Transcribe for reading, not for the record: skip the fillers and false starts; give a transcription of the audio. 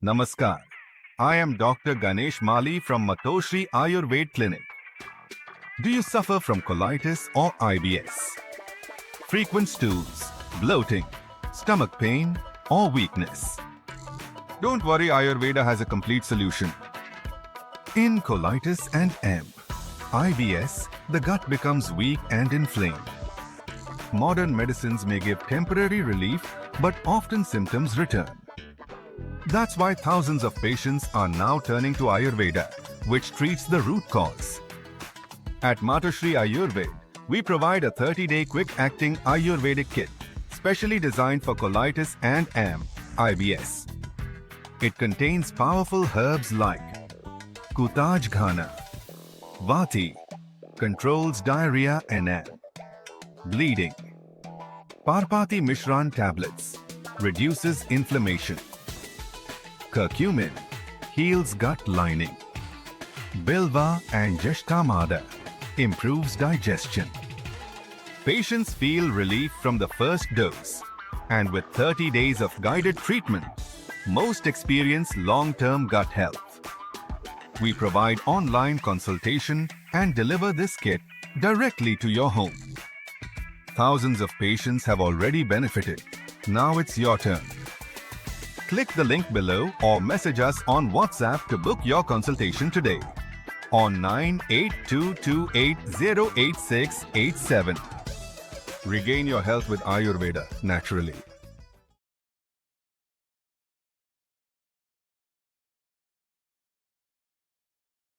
Namaskar. I am Dr. Ganesh Mali from Matoshri Ayurved Clinic. Do you suffer from colitis or IBS? Frequent stools, bloating, stomach pain, or weakness? Don't worry, Ayurveda has a complete solution. In colitis and IBS, the gut becomes weak and inflamed. Modern medicines may give temporary relief, but often symptoms return. That's why thousands of patients are now turning to Ayurveda, which treats the root cause. At Matoshri Ayurved, we provide a 30-day quick-acting Ayurvedic kit, specially designed for colitis and IBS. It contains powerful herbs like Kutaj Ghana, Vati, controls diarrhea and bleeding, Parpati Mishran tablets, reduces inflammation, Curcumin, heals gut lining, Bilva and Jeshtamada, improves digestion. Patients feel relief from the first dose, and with 30 days of guided treatment, most experience long-term gut health. We provide online consultation and deliver this kit directly to your home. Thousands of patients have already benefited. Now it's your turn. Click the link below or message us on WhatsApp to book your consultation today on 9822808687. Regain your health with Ayurveda naturally.